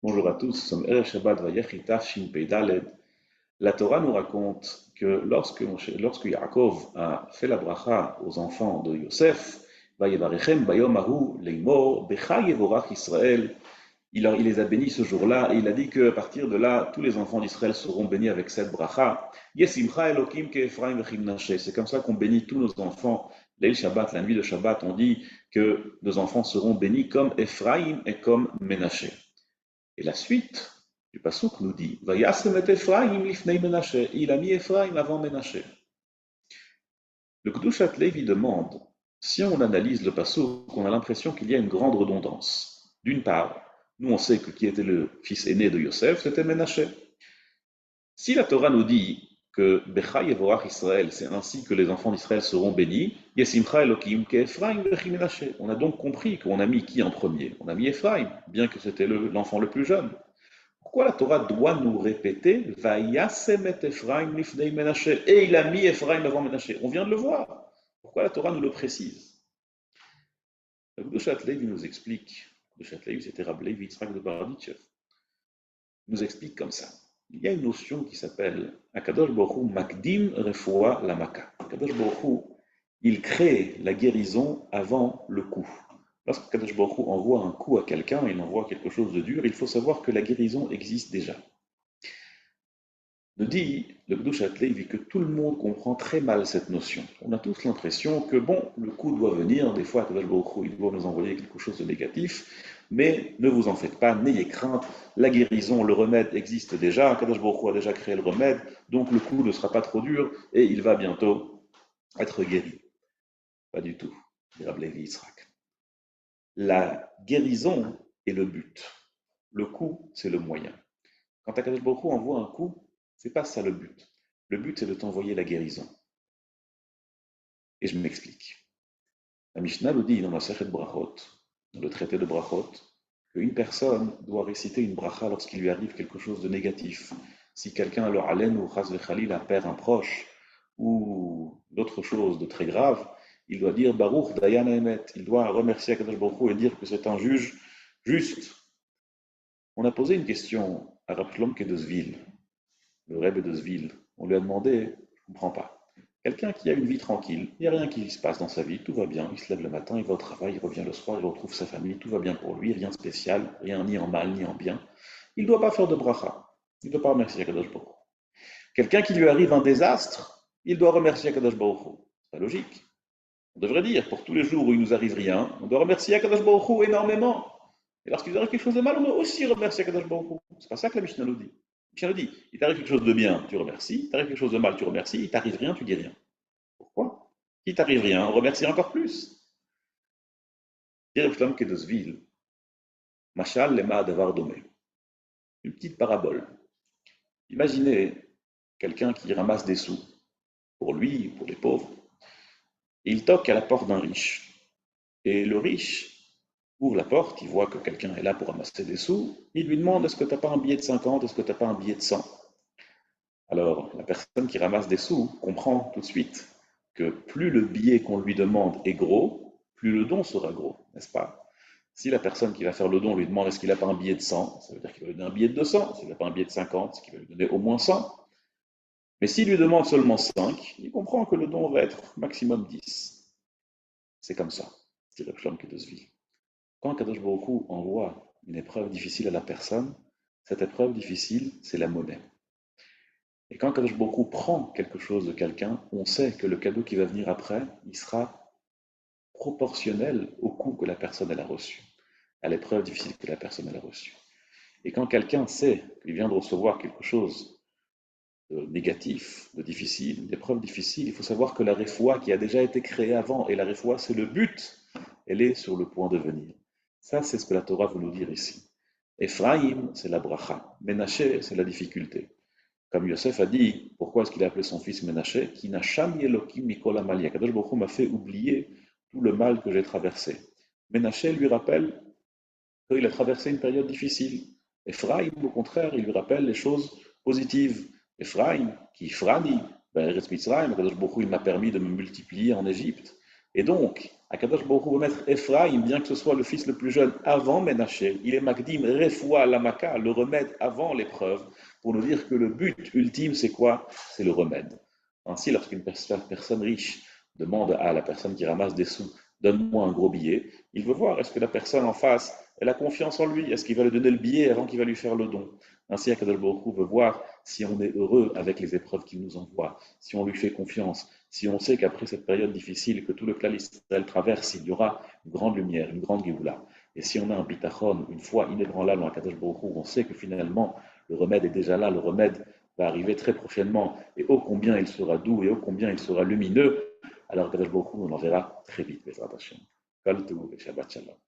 Bonjour à tous, nous sommes Erev Shabbat Vayechi Tafshin Pei Daled. La Torah nous raconte que lorsque Yaakov a fait la bracha aux enfants de Yosef, Vayevarechem Bayom Ahu Leimor Becha Yevorach Israël, il les a bénis ce jour-là et il a dit qu'à partir de là, tous les enfants d'Israël seront bénis avec cette bracha. Yesimcha Elokim Ke'Ephraim Vechim Menashe. C'est comme ça qu'on bénit tous nos enfants. L'Eil Shabbat, la nuit de Shabbat, on dit que nos enfants seront bénis comme Ephraim et comme Menashe. Et la suite du passouk nous dit Vayasem et Ephraim lifnei Menashe. Il a mis Ephraim avant Menashe. Le Kedushat Levi demande si on analyse le passouk, on a l'impression qu'il y a une grande redondance. D'une part, nous on sait que qui était le fils aîné de Yosef, c'était Menashe. Si la Torah nous dit que Becha Yevorach Israël, c'est ainsi que les enfants d'Israël seront bénis, Yesimcha Elokim Ke'Ephraim Vechim Menashe. On a donc compris qu'on a mis qui en premier? On a mis Ephraim, bien que c'était l'enfant le plus jeune. Pourquoi la Torah doit nous répéter Vayasem et Ephraim lifnei Menashe, et il a mis Ephraim avant Menashe? On vient de le voir. Pourquoi la Torah nous le précise? Le Kedushat Levi nous explique, le Kedushat Levi c'était Rab Levi Yitzhak de Barditchev, nous explique comme ça. Il y a une notion qui s'appelle Akadosh Baruch Hu Makdim Refoua Lamaka. Akadosh Baruch Hu, il crée la guérison avant le coup. Lorsque Kadosh Baruch Hu envoie un coup à quelqu'un, il envoie quelque chose de dur, il faut savoir que la guérison existe déjà. Nous dit le Kedushat Levi que tout le monde comprend très mal cette notion. On a tous l'impression que bon, le coup doit venir, des fois Kadosh Baruch Hu, il doit nous envoyer quelque chose de négatif, mais ne vous en faites pas, n'ayez crainte, la guérison, le remède existe déjà, Kadosh Baruch Hu a déjà créé le remède, donc le coup ne sera pas trop dur et il va bientôt être guéri. Pas du tout, dit Rab Levi Yitzhak. La guérison est le but, le coup c'est le moyen. Quand Kadosh Baruch Hu envoie un coup, c'est pas ça le but. Le but, c'est de t'envoyer la guérison. Et je m'explique. La Mishnah nous dit dans la Sechet Brachot, dans le traité de Brachot, qu'une personne doit réciter une bracha lorsqu'il lui arrive quelque chose de négatif. Si quelqu'un, alors halen ou chas vechalil, perd un proche, ou d'autres choses de très grave, il doit dire Baruch Dayan Emet. Il doit remercier Akadosh Baruch Hu et dire que c'est un juge juste. On a posé une question à Rav Shlom de Zvil, le Rebbe de Zvil. On lui a demandé, je ne comprends pas. Quelqu'un qui a une vie tranquille, il n'y a rien qui se passe dans sa vie, tout va bien, il se lève le matin, il va au travail, il revient le soir, il retrouve sa famille, tout va bien pour lui, rien de spécial, rien ni en mal ni en bien. Il ne doit pas faire de bracha, il ne doit pas remercier Akadosh Baruch Hu. Quelqu'un qui lui arrive un désastre, il doit remercier Akadosh Baruch Hu. C'est pas logique. On devrait dire, pour tous les jours où il nous arrive rien, on doit remercier Akadosh Baruch Hu énormément. Et lorsqu'il nous arrive quelque chose de mal, on doit aussi remercier Akadosh Baruch Hu. C'est pas ça que la Mishnah nous dit. La Mishnah nous dit, il t'arrive quelque chose de bien, tu remercies, il t'arrive quelque chose de mal, tu remercies, il t'arrive rien, tu dis rien. Pourquoi? Il t'arrive rien, remercie encore plus. Une petite parabole. Imaginez quelqu'un qui ramasse des sous, pour lui, pour les pauvres, et il toque à la porte d'un riche. Et le riche ouvre la porte, il voit que quelqu'un est là pour ramasser des sous, il lui demande est-ce que tu n'as pas un billet de 50, est-ce que tu n'as pas un billet de 100? Alors, la personne qui ramasse des sous comprend tout de suite que plus le billet qu'on lui demande est gros, plus le don sera gros, n'est-ce pas? Si la personne qui va faire le don lui demande est-ce qu'il n'a pas un billet de 100, ça veut dire qu'il va lui donner un billet de 200. S'il n'a pas un billet de 50, c'est qu'il va lui donner au moins 100. Mais s'il lui demande seulement 5, il comprend que le don va être maximum 10. C'est comme ça, c'est le Shlom Kedosvi. Quand Kadosh Baruch Hu envoie une épreuve difficile à la personne, cette épreuve difficile, c'est la monnaie. Et quand Kadosh Baruch Hu prend quelque chose de quelqu'un, on sait que le cadeau qui va venir après, il sera proportionnel au coût que la personne elle a reçu, à l'épreuve difficile que la personne elle a reçue. Et quand quelqu'un sait qu'il vient de recevoir quelque chose de négatif, de difficile, d'épreuve difficile, il faut savoir que la réfoua qui a déjà été créée avant, et la réfoua c'est le but, elle est sur le point de venir. Ça c'est ce que la Torah veut nous dire ici. Ephraim c'est la bracha, Menaché c'est la difficulté. Comme Yosef a dit, pourquoi est-ce qu'il a appelé son fils Ménaché? Qui n'a jamais Elohim Mikol Amalia. Kadosh Baruch Hu m'a fait oublier tout le mal que j'ai traversé. Ménaché lui rappelle qu'il a traversé une période difficile. Ephraim, au contraire, il lui rappelle les choses positives. Ephraim, qui Frani, Eretz Mitzrayim, Kadosh Baruch Hu, il m'a permis de me multiplier en Égypte. Et donc, Akadosh Baruch Hu va mettre Ephraïm, bien que ce soit le fils le plus jeune, avant Ménaché. Il est Magdim, Refoua, Lamaka, le remède avant l'épreuve, pour nous dire que le but ultime, c'est quoi? C'est le remède. Ainsi, lorsqu'une personne riche demande à la personne qui ramasse des sous, donne-moi un gros billet, il veut voir est-ce que la personne en face, elle a confiance en lui, est-ce qu'il va lui donner le billet avant qu'il va lui faire le don. Ainsi, Akadosh Baruch Hu veut voir si on est heureux avec les épreuves qu'il nous envoie, si on lui fait confiance, si on sait qu'après cette période difficile que tout le clan Israël traverse, il y aura une grande lumière, une grande Géoula. Et si on a un bitachon, une foi inébranlable en Akadosh Baruch Hu, on sait que finalement, le remède est déjà là, le remède va arriver très prochainement, et ô combien il sera doux, et ô combien il sera lumineux, alors Akadosh Baruch Hu, on en verra très vite, Bezrat Hashem. Kol Tov et Shabbat Shalom.